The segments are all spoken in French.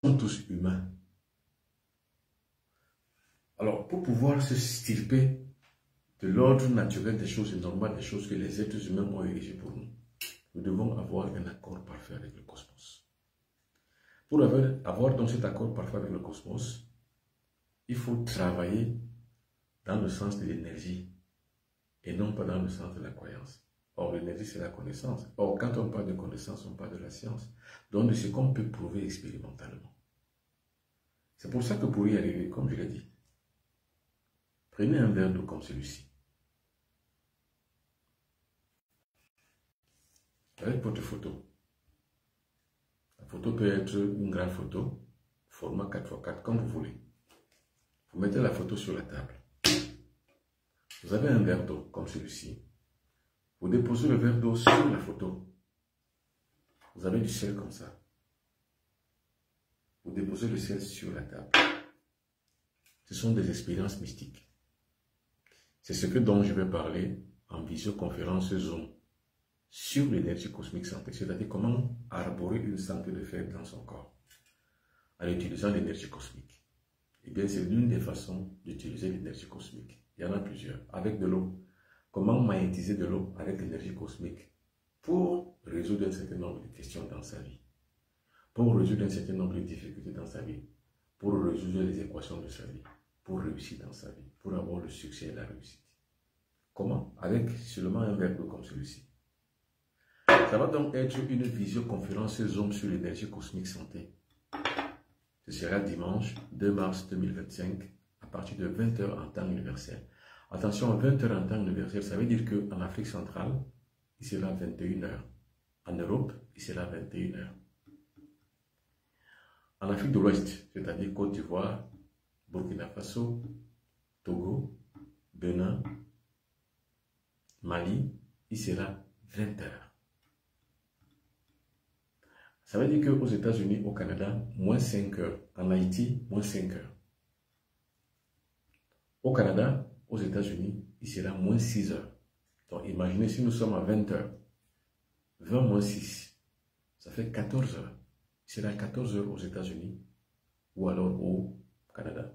Nous sommes tous humains. Alors, pour pouvoir se stirper de l'ordre naturel des choses et normal des choses que les êtres humains ont érigées pour nous, nous devons avoir un accord parfait avec le cosmos. Pour avoir donc cet accord parfait avec le cosmos, il faut travailler dans le sens de l'énergie et non pas dans le sens de la croyance. Or, l'énergie, c'est la connaissance. Or, quand on parle de connaissance, on parle de la science. Donc, de ce qu'on peut prouver expérimentalement. C'est pour ça que pour y arriver, comme je l'ai dit, prenez un verre d'eau comme celui-ci. Avec votre photo. La photo peut être une grande photo, format 4x4, comme vous voulez. Vous mettez la photo sur la table. Vous avez un verre d'eau comme celui-ci. Vous déposez le verre d'eau sur la photo. Vous avez du sel comme ça. Vous déposez le sel sur la table. Ce sont des expériences mystiques. C'est ce dont je vais parler en visioconférence Zoom sur l'énergie cosmique santé, c'est-à-dire comment arborer une santé de fer dans son corps en utilisant l'énergie cosmique. Eh bien, c'est l'une des façons d'utiliser l'énergie cosmique. Il y en a plusieurs. Avec de l'eau. Comment magnétiser de l'eau avec l'énergie cosmique pour résoudre un certain nombre de questions dans sa vie, pour résoudre un certain nombre de difficultés dans sa vie, pour résoudre les équations de sa vie, pour réussir dans sa vie, pour avoir le succès et la réussite. Comment? Avec seulement un verre d'eau comme celui-ci. Ça va donc être une visioconférence Zoom sur l'énergie cosmique santé. Ce sera dimanche 2 mars 2025 à partir de 20 h en temps universel. Attention, 20 h en temps universel, ça veut dire qu'en Afrique centrale, il sera 21 h. En Europe, il sera 21 h. En Afrique de l'Ouest, c'est-à-dire Côte d'Ivoire, Burkina Faso, Togo, Bénin, Mali, il sera 20 h. Ça veut dire qu'aux États-Unis, au Canada, moins 5 h. En Haïti, moins 5 h. Au Canada, aux États-Unis, il sera moins 6 h. Donc imaginez si nous sommes à 20 h. 20 moins 6, ça fait 14 h. Il sera 14 h aux États-Unis ou alors au Canada.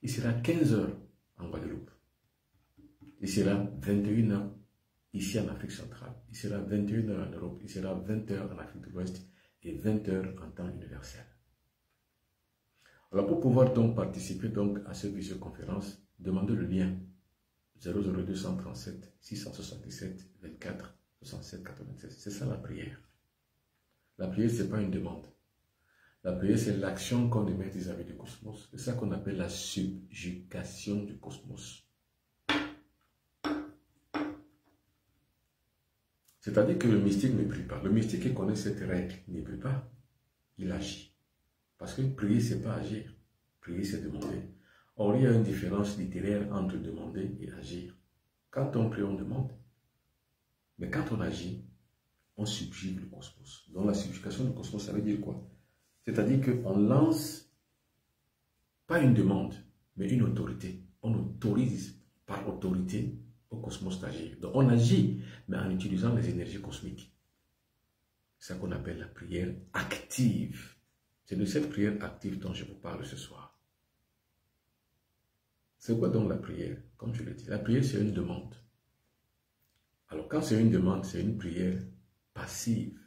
Il sera 15 h en Guadeloupe. Il sera 21 h ici en Afrique centrale. Il sera 21 h en Europe. Il sera 20 h en Afrique de l'Ouest et 20 h en temps universel. Alors pour pouvoir donc participer donc à cette visioconférence, demandez le lien 00237 677 24 67 96. C'est ça la prière. La prière, ce n'est pas une demande. La prière, c'est l'action qu'on émet vis-à-vis du cosmos. C'est ça qu'on appelle la subjugation du cosmos. C'est-à-dire que le mystique ne prie pas. Le mystique qui connaît cette règle ne prie pas. Il agit. Parce que prier, ce n'est pas agir. Prier, c'est demander. Or, il y a une différence littéraire entre demander et agir. Quand on prie, on demande. Mais quand on agit, on subjugue le cosmos. Donc la subjugation du cosmos, ça veut dire quoi? C'est-à-dire qu'on lance, pas une demande, mais une autorité. On autorise par autorité au cosmos d'agir. Donc on agit, mais en utilisant les énergies cosmiques. C'est ça qu'on appelle la prière active. C'est de cette prière active dont je vous parle ce soir. C'est quoi donc la prière? Comme je l'ai dit, la prière c'est une demande. Alors quand c'est une demande, c'est une prière passive.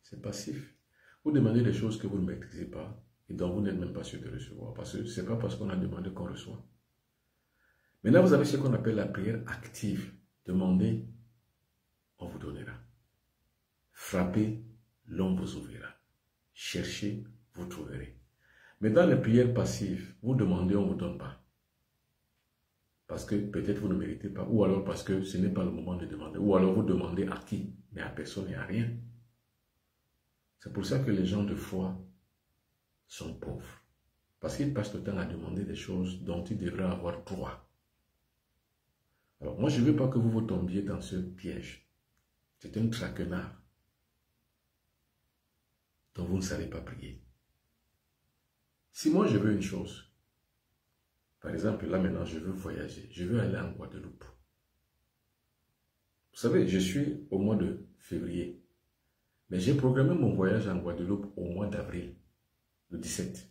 C'est passif. Vous demandez des choses que vous ne maîtrisez pas et dont vous n'êtes même pas sûr de recevoir. Parce que ce n'est pas parce qu'on a demandé qu'on reçoit. Maintenant, vous avez ce qu'on appelle la prière active. Demandez, on vous donnera. Frappez, l'on vous ouvrira. Cherchez, vous trouverez. Mais dans les prières passives, vous demandez, on ne vous donne pas. Parce que peut-être vous ne méritez pas, ou alors parce que ce n'est pas le moment de demander, ou alors vous demandez à qui, mais à personne et à rien. C'est pour ça que les gens de foi sont pauvres. Parce qu'ils passent le temps à demander des choses dont ils devraient avoir droit. Alors moi je ne veux pas que vous vous tombiez dans ce piège. C'est un traquenard dont vous ne savez pas prier. Si moi je veux une chose, par exemple, là maintenant, je veux voyager. Je veux aller en Guadeloupe. Vous savez, je suis au mois de février. Mais j'ai programmé mon voyage en Guadeloupe au mois d'avril. Le le 17.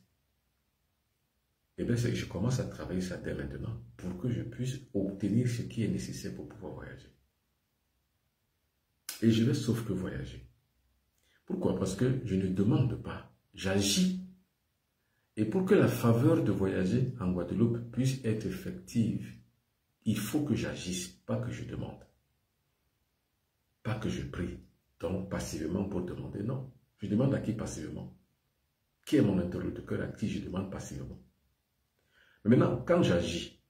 Eh bien, je commence à travailler ça dès maintenant pour que je puisse obtenir ce qui est nécessaire pour pouvoir voyager. Et je vais sauf que voyager. Pourquoi? Parce que je ne demande pas, j'agis. Et pour que la faveur de voyager en Guadeloupe puisse être effective, il faut que j'agisse, pas que je demande. Pas que je prie, donc passivement pour demander, non. Je demande à qui passivement? Qui est mon interlocuteur à qui je demande passivement? Mais maintenant, quand j'agis,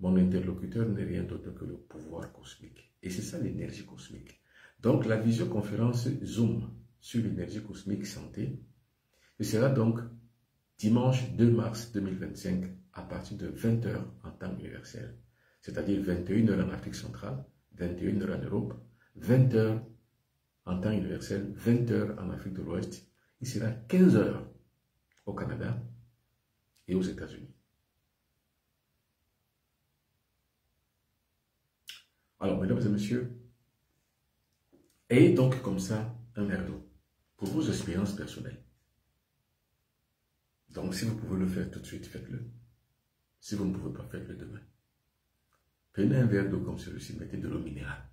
mon interlocuteur n'est rien d'autre que le pouvoir cosmique. Et c'est ça l'énergie cosmique. Donc la visioconférence Zoom sur l'énergie cosmique santé, ce sera donc dimanche 2 mars 2025 à partir de 20 h en temps universel. C'est-à-dire 21 h en Afrique centrale, 21 h en Europe, 20 h en temps universel, 20 h en Afrique de l'Ouest. Il sera 15 h au Canada et aux États-Unis. Alors, mesdames et messieurs, ayez donc comme ça un verre d'eau pour vos expériences personnelles. Donc, si vous pouvez le faire tout de suite, faites-le. Si vous ne pouvez pas, faites-le demain. Prenez un verre d'eau comme celui-ci, mettez de l'eau minérale.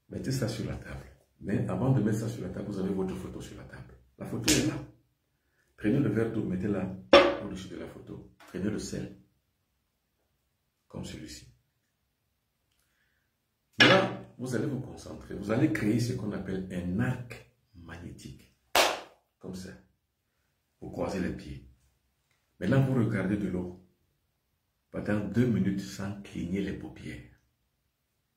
Mettez ça sur la table. Mais avant de mettre ça sur la table, vous avez votre photo sur la table. La photo est là. Prenez le verre d'eau, mettez-la au-dessus de la photo. Prenez le sel, comme celui-ci. Là, vous allez vous concentrer. Vous allez créer ce qu'on appelle un arc magnétique. Comme ça. Vous croisez les pieds. Maintenant, vous regardez de l'eau pendant 2 minutes sans cligner les paupières.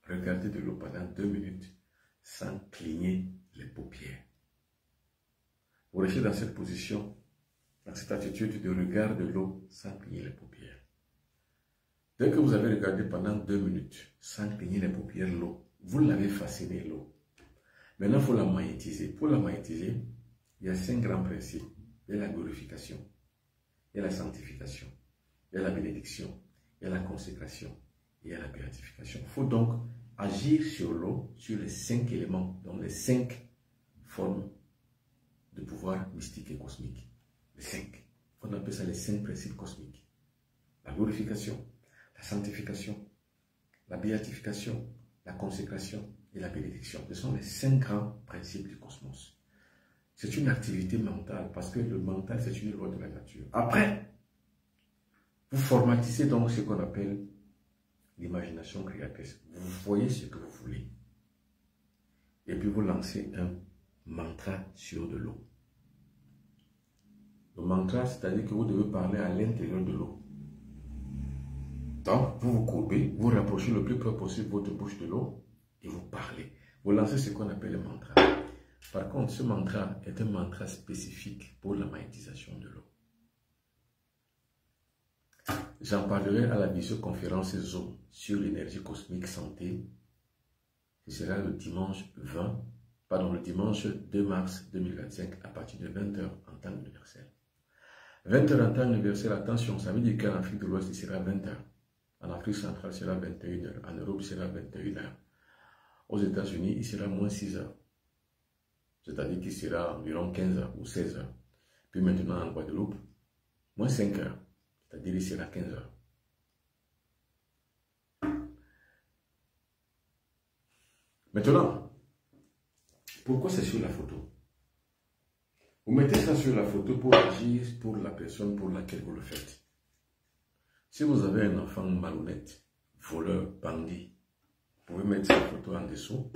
Regardez de l'eau pendant 2 minutes sans cligner les paupières. Vous restez dans cette position, dans cette attitude de regard de l'eau sans cligner les paupières. Dès que vous avez regardé pendant 2 minutes sans cligner les paupières l'eau, vous l'avez fasciné l'eau. Maintenant, il faut la magnétiser. Pour la magnétiser, il y a 5 grands principes. Il y a la glorification, il y a la sanctification, il y a la bénédiction, il y a la consécration, il y a la béatification. Il faut donc agir sur l'eau, sur les 5 éléments, donc les 5 formes de pouvoir mystique et cosmique. Les 5. On appelle ça les 5 principes cosmiques. La glorification, la sanctification, la béatification, la consécration et la bénédiction. Ce sont les 5 grands principes du cosmos. C'est une activité mentale parce que le mental, c'est une loi de la nature. Après, vous formatisez donc ce qu'on appelle l'imagination créatrice. Vous voyez ce que vous voulez. Et puis vous lancez un mantra sur de l'eau. Le mantra, c'est-à-dire que vous devez parler à l'intérieur de l'eau. Donc, vous vous courbez, vous rapprochez le plus près possible votre bouche de l'eau et vous parlez. Vous lancez ce qu'on appelle le mantra. Par contre, ce mantra est un mantra spécifique pour la magnétisation de l'eau. J'en parlerai à la visioconférence Zoom sur l'énergie cosmique santé. Ce sera le dimanche 2 mars 2025 à partir de 20 h en temps universel. 20 h en temps universel, attention, ça veut dire qu'en Afrique de l'Ouest, il sera 20 h. En Afrique centrale, il sera 21 h. En Europe, il sera 21 h. Aux États-Unis, il sera moins 6 h. C'est-à-dire qu'il sera environ 15 h ou 16 h. Puis maintenant, en Guadeloupe, moins 5 h. C'est-à-dire qu'il sera 15 h. Maintenant, pourquoi c'est sur la photo? Vous mettez ça sur la photo pour agir pour la personne pour laquelle vous le faites. Si vous avez un enfant malhonnête, voleur, bandit, vous pouvez mettre cette photo en dessous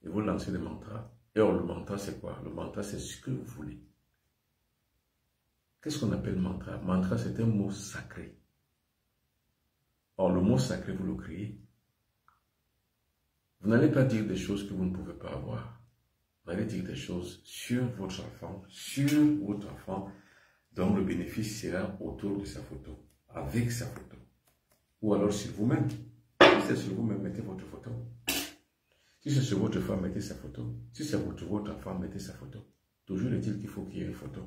et vous lancez le mantra. Et alors, le mantra, c'est quoi? Le mantra, c'est ce que vous voulez. Qu'est-ce qu'on appelle mantra? Mantra, c'est un mot sacré. Or, le mot sacré, vous le créez. Vous n'allez pas dire des choses que vous ne pouvez pas avoir. Vous allez dire des choses sur votre enfant, dont le bénéfice sera autour de sa photo, avec sa photo. Ou alors sur vous-même. Si c'est sur vous-même, mettez votre photo. Si c'est sur votre femme, mettez sa photo. Si c'est votre enfant, mettez sa photo. Toujours est-il qu'il faut qu'il y ait une photo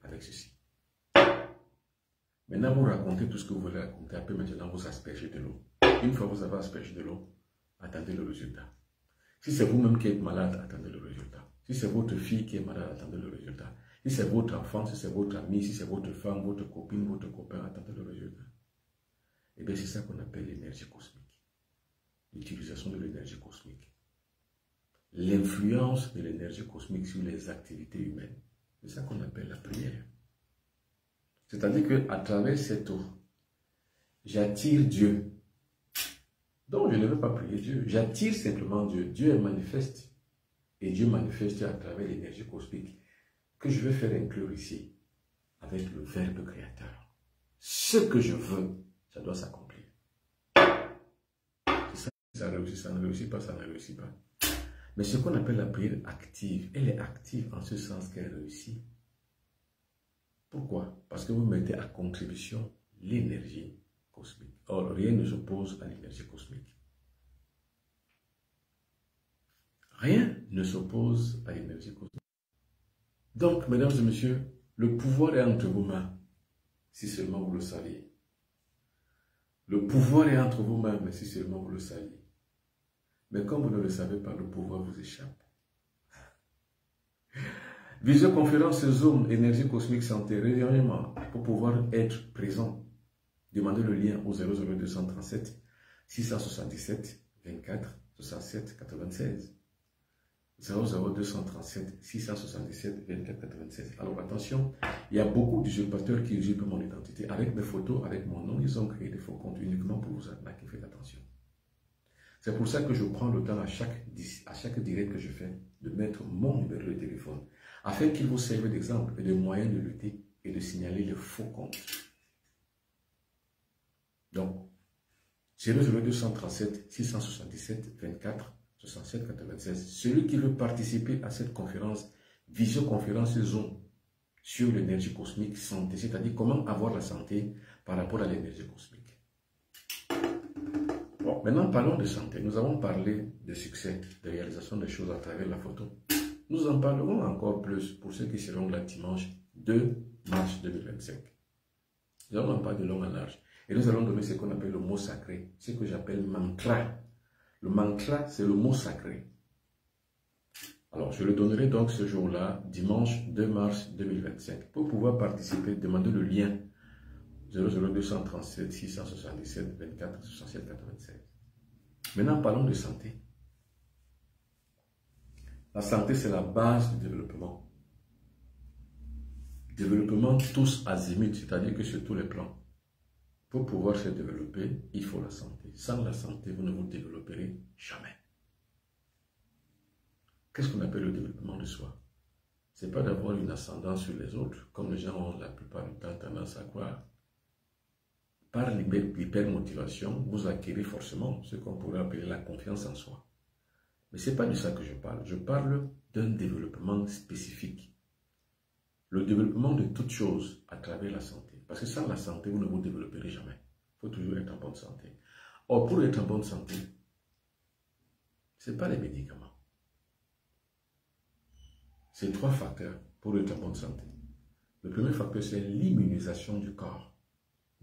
avec ceci. Maintenant, vous racontez tout ce que vous voulez raconter. Après, maintenant, vous aspergez de l'eau. Une fois que vous avez aspergé de l'eau, attendez le résultat. Si c'est vous-même qui êtes malade, attendez le résultat. Si c'est votre fille qui est malade, attendez le résultat. Si c'est votre enfant, si c'est votre ami, si c'est votre femme, votre copine, votre copain, attendez le résultat. Eh bien, c'est ça qu'on appelle l'énergie cosmique. L'utilisation de l'énergie cosmique. L'influence de l'énergie cosmique sur les activités humaines. C'est ça qu'on appelle la prière. C'est-à-dire qu'à travers cette eau, j'attire Dieu. Donc, je ne veux pas prier Dieu. J'attire simplement Dieu. Dieu est manifeste. Et Dieu manifeste à travers l'énergie cosmique que je vais faire inclure ici avec le Verbe créateur. Ce que je veux, ça doit s'accomplir. Ça, ça réussit, ça ne réussit pas, ça ne réussit pas. Mais ce qu'on appelle la prière active, elle est active en ce sens qu'elle réussit. Pourquoi? Parce que vous mettez à contribution l'énergie cosmique. Or, rien ne s'oppose à l'énergie cosmique. Rien ne s'oppose à l'énergie cosmique. Donc, mesdames et messieurs, le pouvoir est entre vos mains, si seulement vous le saviez. Le pouvoir est entre vos mains, mais si seulement vous le saviez. Mais comme vous ne le savez pas, le pouvoir vous échappe. Visioconférence Zoom, énergie cosmique santé, réunion pour pouvoir être présent. Demandez le lien au 00237 677 24 67 96. 00237 677 24 96. Alors attention, il y a beaucoup d'usurpateurs qui usurpent mon identité. Avec mes photos, avec mon nom, ils ont créé des faux comptes uniquement pour vous arnaquer. Faites attention. C'est pour ça que je prends le temps à chaque direct que je fais de mettre mon numéro de téléphone afin qu'il vous serve d'exemple et de moyen de lutter et de signaler les faux comptes. Donc, 00237 677 24 67 96. Celui qui veut participer à cette conférence, visioconférence Zoom sur l'énergie cosmique santé, c'est-à-dire comment avoir la santé par rapport à l'énergie cosmique. Bon, maintenant parlons de santé. Nous avons parlé de succès, de réalisation des choses à travers la photo. Nous en parlerons encore plus pour ceux qui seront là dimanche 2 mars 2025. Nous allons en parler de long en large. Et nous allons donner ce qu'on appelle le mot sacré, ce que j'appelle mantra. Le mantra, c'est le mot sacré. Alors, je le donnerai donc ce jour-là, dimanche 2 mars 2025. Pour pouvoir participer, demandez le lien 00237 677 24 67 96. Maintenant, parlons de santé. La santé, c'est la base du développement. Développement tous azimuts, c'est-à-dire que sur tous les plans. Pour pouvoir se développer, il faut la santé. Sans la santé, vous ne vous développerez jamais. Qu'est-ce qu'on appelle le développement de soi? Ce n'est pas d'avoir une ascendance sur les autres, comme les gens ont la plupart du temps tendance à croire. Par l'hypermotivation, vous acquérez forcément ce qu'on pourrait appeler la confiance en soi. Mais ce n'est pas de ça que je parle. Je parle d'un développement spécifique. Le développement de toutes choses à travers la santé. Parce que sans la santé, vous ne vous développerez jamais. Il faut toujours être en bonne santé. Or, pour être en bonne santé, ce n'est pas les médicaments. C'est 3 facteurs pour être en bonne santé. Le premier facteur, c'est l'immunisation du corps.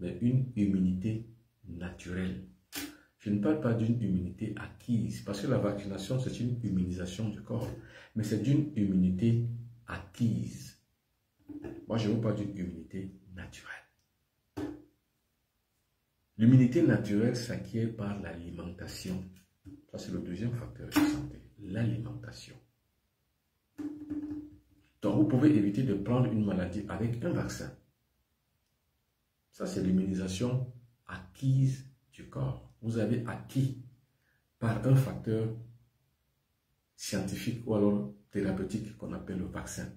Mais une immunité naturelle. Je ne parle pas d'une immunité acquise. Parce que la vaccination, c'est une immunisation du corps. Mais c'est d'une immunité acquise. Moi, je ne veux pas d'une immunité naturelle. L'immunité naturelle s'acquiert par l'alimentation. Ça, c'est le deuxième facteur de santé. L'alimentation. Donc, vous pouvez éviter de prendre une maladie avec un vaccin. Ça, c'est l'immunisation acquise du corps. Vous avez acquis par un facteur scientifique ou alors thérapeutique qu'on appelle le vaccin.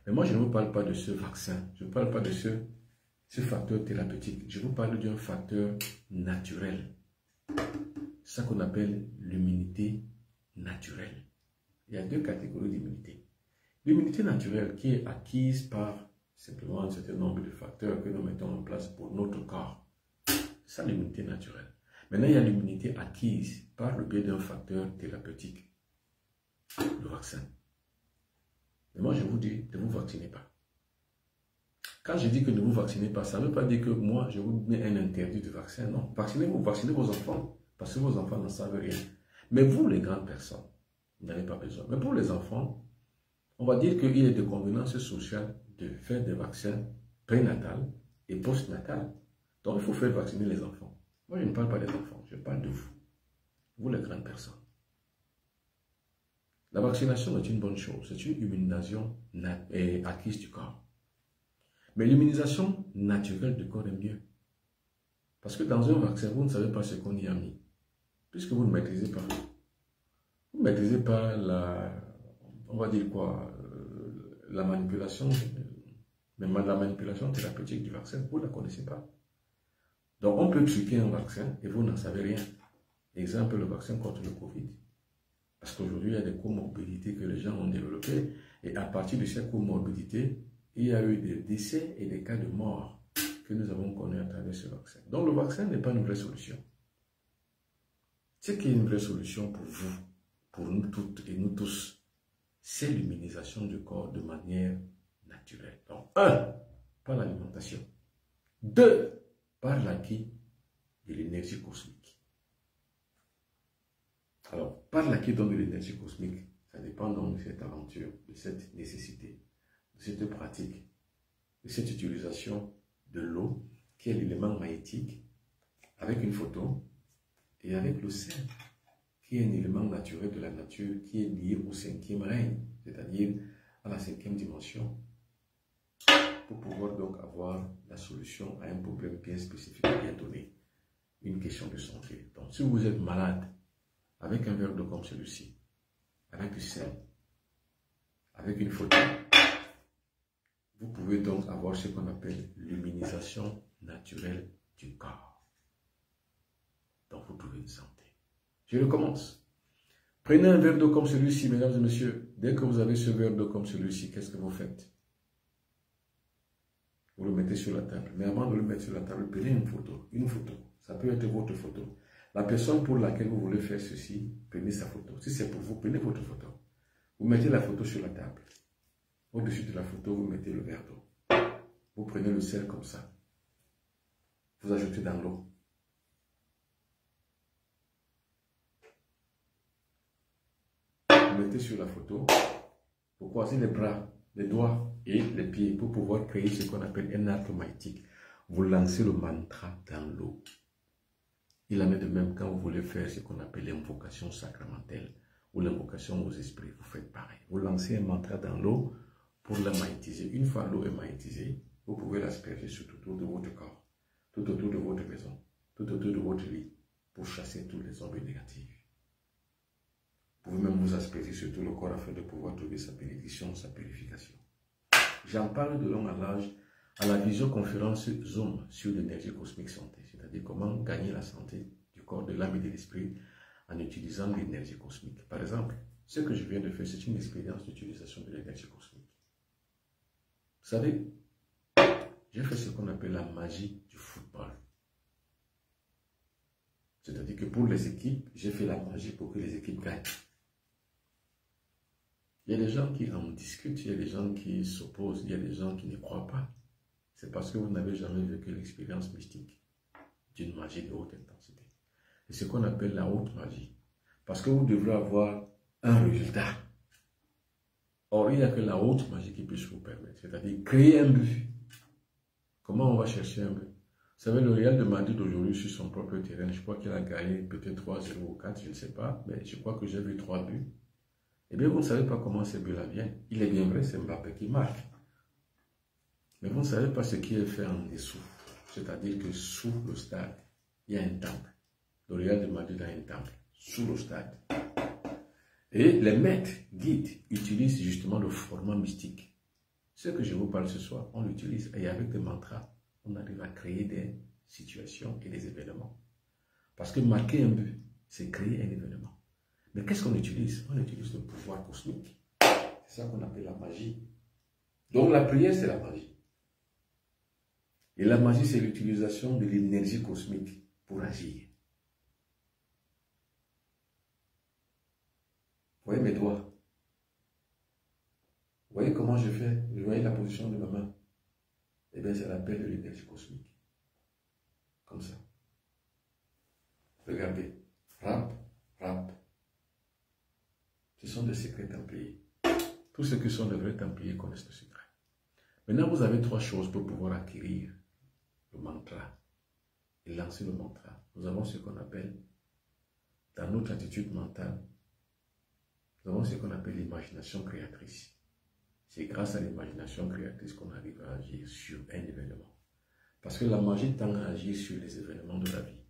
Mais moi, je ne vous parle pas de ce vaccin. Je ne parle pas de ce facteur thérapeutique. Je vous parle d'un facteur naturel. C'est ça qu'on appelle l'immunité naturelle. Il y a 2 catégories d'immunité. L'immunité naturelle qui est acquise par simplement un certain nombre de facteurs que nous mettons en place pour notre corps. C'est ça l'immunité naturelle. Maintenant, il y a l'immunité acquise par le biais d'un facteur thérapeutique. Le vaccin. Mais moi, je vous dis, ne vous vaccinez pas. Quand je dis que ne vous vaccinez pas, ça ne veut pas dire que moi, je vous mets un interdit de vaccin. Non, vaccinez-vous, vaccinez vos enfants, parce que vos enfants n'en savent rien. Mais vous, les grandes personnes, vous n'avez pas besoin. Mais pour les enfants, On va dire qu'il est de convenance sociale de faire des vaccins prénatal et postnatal. Donc, il faut faire vacciner les enfants. Moi, je ne parle pas des enfants, je parle de vous. Vous, les grandes personnes. La vaccination est une bonne chose. C'est une immunisation acquise du corps. Mais l'immunisation naturelle du corps est mieux. Parce que dans un vaccin, vous ne savez pas ce qu'on y a mis. Puisque vous ne maîtrisez pas. Vous ne maîtrisez pas on va dire quoi, la manipulation, mais la manipulation thérapeutique du vaccin, vous ne la connaissez pas. Donc, on peut truquer un vaccin et vous n'en savez rien. Exemple, le vaccin contre le Covid. Parce qu'aujourd'hui, il y a des comorbidités que les gens ont développées. Et à partir de ces comorbidités, il y a eu des décès et des cas de mort que nous avons connus à travers ce vaccin. Donc, le vaccin n'est pas une vraie solution. Ce qui est une vraie solution pour vous, pour nous toutes et nous tous, c'est l'immunisation du corps de manière naturelle. Donc, 1, par l'alimentation. 2, par l'acquis de l'énergie cosmique. Alors, par l'acquis de l'énergie cosmique, ça dépend donc de cette aventure, de cette nécessité, de cette pratique, de cette utilisation de l'eau, qui est l'élément magnétique, avec une photo, et avec le sel, qui est un élément naturel de la nature, qui est lié au 5e règne, c'est-à-dire à la 5e dimension, pour pouvoir donc avoir la solution à un problème bien spécifique, bien donné, une question de santé. Donc, si vous êtes malade, avec un verre d'eau comme celui-ci, avec du sel, avec une photo, vous pouvez donc avoir ce qu'on appelle l'immunisation naturelle du corps. Donc, vous trouvez une santé. Je recommence. Prenez un verre d'eau comme celui-ci, mesdames et messieurs. Dès que vous avez ce verre d'eau comme celui-ci, qu'est-ce que vous faites? Vous le mettez sur la table. Mais avant de le mettre sur la table, prenez une photo. Une photo. Ça peut être votre photo. La personne pour laquelle vous voulez faire ceci, prenez sa photo. Si c'est pour vous, prenez votre photo. Vous mettez la photo sur la table. Au-dessus de la photo, vous mettez le verre d'eau. Vous prenez le sel comme ça. Vous ajoutez dans l'eau. Vous mettez sur la photo. Vous croisez les bras, les doigts et les pieds pour pouvoir créer ce qu'on appelle un arc magnétique. Vous lancez le mantra dans l'eau. Il en est de même quand vous voulez faire ce qu'on appelle l'invocation sacramentelle ou l'invocation aux esprits. Vous faites pareil. Vous lancez un mantra dans l'eau pour la magnétiser. Une fois l'eau est magnétisée, vous pouvez l'asperger tout autour de votre corps, tout autour de votre maison, tout autour de votre lit pour chasser tous les ombres négatives. Vous pouvez même vous asperger sur tout le corps afin de pouvoir trouver sa bénédiction, sa purification. J'en parle de long en large à la visioconférence Zoom sur l'énergie cosmique santé, c'est-à-dire comment gagner la santé du corps, de l'âme et de l'esprit en utilisant l'énergie cosmique. Par exemple, ce que je viens de faire, c'est une expérience d'utilisation de l'énergie cosmique. Vous savez, j'ai fait ce qu'on appelle la magie du football. C'est-à-dire que pour les équipes, j'ai fait la magie pour que les équipes gagnent. Il y a des gens qui en discutent, il y a des gens qui s'opposent, il y a des gens qui ne croient pas. C'est parce que vous n'avez jamais vécu l'expérience mystique d'une magie de haute intensité. C'est ce qu'on appelle la haute magie. Parce que vous devrez avoir un résultat. Or, il n'y a que la haute magie qui puisse vous permettre. C'est-à-dire créer un but. Comment on va chercher un but? Vous savez, le Real de Madrid aujourd'hui sur son propre terrain, je crois qu'il a gagné peut-être 3-0 ou 4, je ne sais pas, mais je crois que j'ai vu 3 buts. Eh bien, vous ne savez pas comment ces buts-là viennent. Il est bien vrai, c'est Mbappé qui marque. Mais vous ne savez pas ce qui est fait en dessous. C'est-à-dire que sous le stade, il y a un temple. Le Real de Madrid a un temple sous le stade. Et les maîtres guides utilisent justement le format mystique. Ce que je vous parle ce soir, on l'utilise. Et avec des mantras, on arrive à créer des situations et des événements. Parce que marquer un but, c'est créer un événement. Mais qu'est-ce qu'on utilise? On utilise le pouvoir cosmique. C'est ça qu'on appelle la magie. Donc la prière, c'est la magie. Et la magie, c'est l'utilisation de l'énergie cosmique pour agir. Vous voyez mes doigts? Vous voyez comment je fais? Vous voyez la position de ma main? Eh bien, c'est l'appel de l'énergie cosmique. Comme ça. Regardez. Rap, rap. Ce sont des secrets templiers. Tous ceux qui sont de vrais Templiers connaissent le secret. Maintenant, vous avez 3 choses pour pouvoir acquérir le mantra et lancer le mantra. Nous avons ce qu'on appelle, dans notre attitude mentale, nous avons ce qu'on appelle l'imagination créatrice. C'est grâce à l'imagination créatrice qu'on arrive à agir sur un événement. Parce que la magie tend à agir sur les événements de la vie.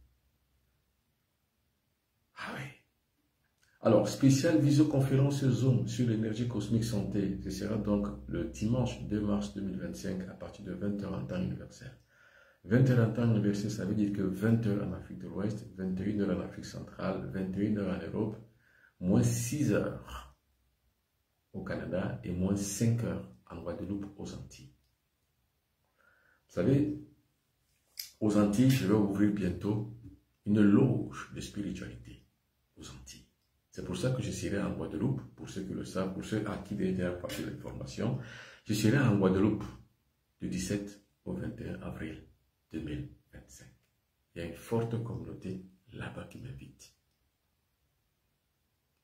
Ah oui. Alors, spéciale visioconférence Zoom sur l'énergie cosmique santé. Ce sera donc le dimanche 2 mars 2025 à partir de 20h en temps universel. 20h en temps universel, ça veut dire que 20h en Afrique de l'Ouest, 21h en Afrique centrale, 21h en Europe, moins 6h au Canada et moins 5h en Guadeloupe aux Antilles. Vous savez, aux Antilles, je vais ouvrir bientôt une loge de spiritualité aux Antilles. C'est pour ça que je serai en Guadeloupe, pour ceux qui le savent, pour ceux à qui déjà passé l'information. Je serai en Guadeloupe du 17 au 21 avril 2025. Il y a une forte communauté là-bas qui m'invite.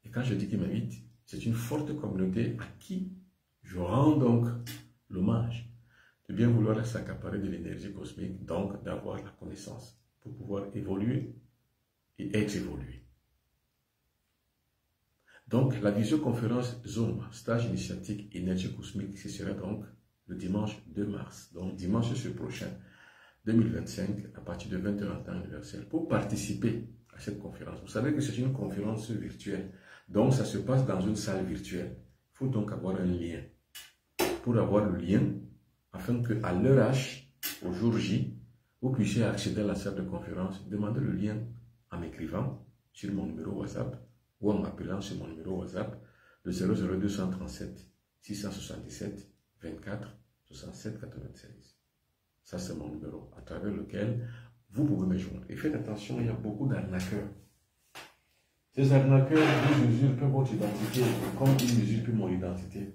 Et quand je dis qu'il m'invite, c'est une forte communauté à qui je rends donc l'hommage de bien vouloir s'accaparer de l'énergie cosmique, donc d'avoir la connaissance pour pouvoir évoluer et être évolué. Donc, la visioconférence Zoom, stage initiatique énergie cosmique, ce sera donc le dimanche 2 mars, donc dimanche ce prochain, 2025, à partir de 20h en temps universel. Pour participer à cette conférence, vous savez que c'est une conférence virtuelle, donc ça se passe dans une salle virtuelle. Il faut donc avoir un lien. Pour avoir le lien, afin qu'à l'heure H, au jour J, vous puissiez accéder à la salle de conférence, demandez le lien en m'écrivant sur mon numéro WhatsApp, ou en m'appelant sur mon numéro WhatsApp, le 00237 677 24 67 96. Ça, c'est mon numéro, à travers lequel vous pouvez me joindre. Et faites attention, il y a beaucoup d'arnaqueurs. Ces arnaqueurs vous usurpent votre identité, comme ils usurpent mon identité.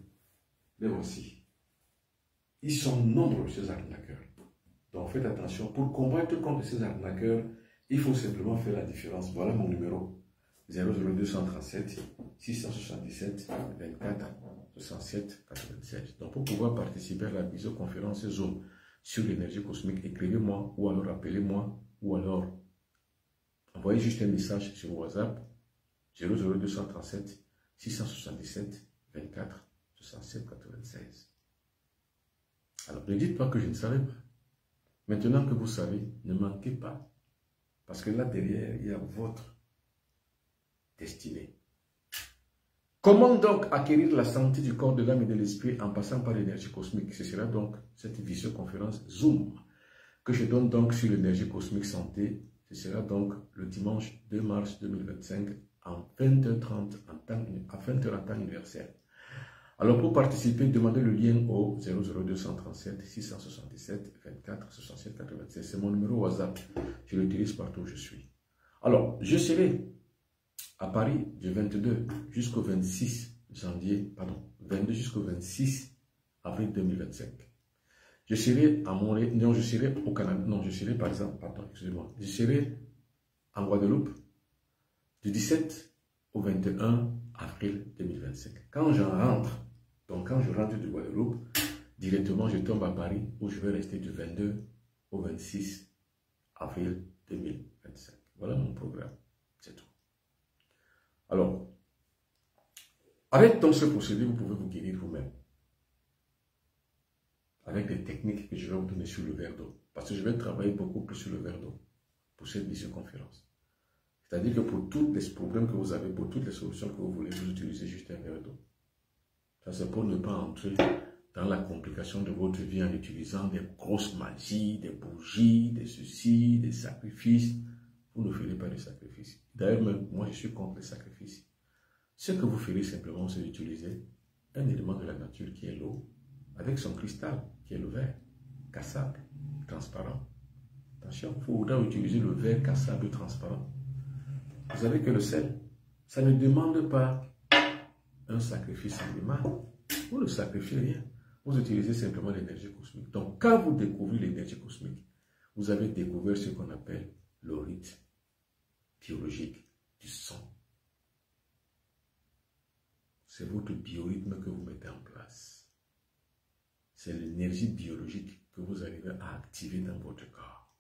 Mais aussi, ils sont nombreux, ces arnaqueurs. Donc faites attention, pour combattre contre ces arnaqueurs, il faut simplement faire la différence. Voilà mon numéro. 00237 677 24 67 96. Donc pour pouvoir participer à la visioconférence Zoom sur l'énergie cosmique, écrivez-moi ou alors appelez-moi ou alors envoyez juste un message sur WhatsApp 00237 677 24 67 96. Alors ne dites pas que je ne savais pas. Maintenant que vous savez, ne manquez pas. Parce que là derrière, il y a votre destinée. Comment donc acquérir la santé du corps, de l'âme et de l'esprit en passant par l'énergie cosmique? Ce sera donc cette visioconférence Zoom que je donne donc sur l'énergie cosmique santé. Ce sera donc le dimanche 2 mars 2025 en 20h30 à 20h en temps universel. Alors pour participer, demandez le lien au 00237 677 24 67 96. C'est mon numéro WhatsApp. Je l'utilise partout où je suis. Alors, je serai à Paris du 22 jusqu'au 26 janvier, pardon, 22 jusqu'au 26 avril 2025. Je serai à Montréal, non, je serai au Canada, non, je serai par exemple, pardon, excusez-moi, je serai en Guadeloupe du 17 au 21 avril 2025. Quand j'en rentre, donc quand je rentre de Guadeloupe, directement je tombe à Paris où je vais rester du 22 au 26 avril 2025. Voilà mon programme, c'est tout. Alors, avec donc ce procédé, vous pouvez vous guérir vous-même. Avec des techniques que je vais vous donner sur le verre d'eau. Parce que je vais travailler beaucoup plus sur le verre d'eau pour cette visioconférence. C'est-à-dire que pour tous les problèmes que vous avez, pour toutes les solutions que vous voulez, vous utilisez juste un verre d'eau. Ça, c'est pour ne pas entrer dans la complication de votre vie en utilisant des grosses magies, des bougies, des ceci, des sacrifices. Vous ne ferez pas de sacrifices. D'ailleurs, même moi, je suis contre les sacrifices. Ce que vous ferez simplement, c'est d'utiliser un élément de la nature qui est l'eau, avec son cristal, qui est le verre, cassable, transparent. Attention, il faudra utiliser le verre cassable transparent. Vous savez que le sel, ça ne demande pas un sacrifice animal. Vous ne sacrifiez rien. Vous utilisez simplement l'énergie cosmique. Donc, quand vous découvrez l'énergie cosmique, vous avez découvert ce qu'on appelle le rythme biologique du son. c'est votre biorhythme que vous mettez en place. C'est l'énergie biologique que vous arrivez à activer dans votre corps.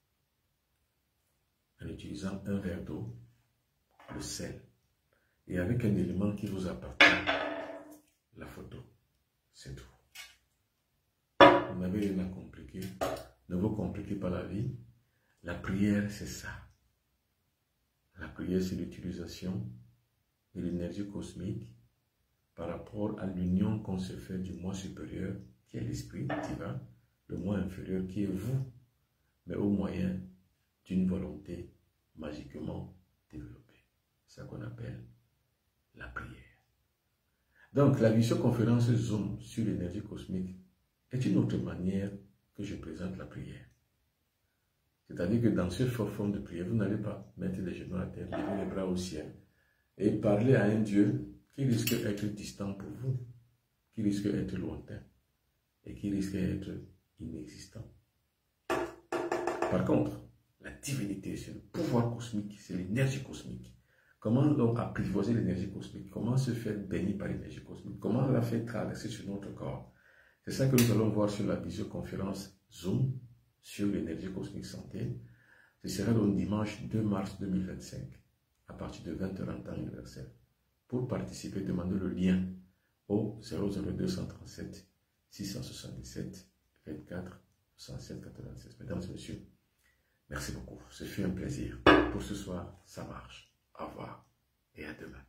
En utilisant un verre d'eau, le sel, et avec un élément qui vous appartient, la photo. C'est tout. Vous n'avez rien à compliquer. Ne vous compliquez pas la vie. La prière, c'est ça. La prière, c'est l'utilisation de l'énergie cosmique par rapport à l'union qu'on se fait du moi supérieur, qui est l'esprit divin, le moi inférieur, qui est vous, mais au moyen d'une volonté magiquement développée. C'est ça qu'on appelle la prière. Donc, la visioconférence Zoom sur l'énergie cosmique est une autre manière que je présente la prière. C'est-à-dire que dans cette forme de prière, vous n'allez pas mettre les genoux à terre, lever les bras au ciel et parler à un Dieu qui risque d'être distant pour vous, qui risque d'être lointain et qui risque d'être inexistant. Par contre, la divinité, c'est le pouvoir cosmique, c'est l'énergie cosmique. Comment donc apprivoiser l'énergie cosmique? Comment se faire bénir par l'énergie cosmique? Comment la faire traverser sur notre corps? C'est ça que nous allons voir sur la visioconférence Zoom sur l'énergie cosmique santé. Ce sera le dimanche 2 mars 2025 à partir de 20h en temps universel. Pour participer, demandez le lien au 00237 677 24 67 96. Mesdames et messieurs, merci beaucoup. Ce fut un plaisir. Pour ce soir, ça marche. Au revoir et à demain.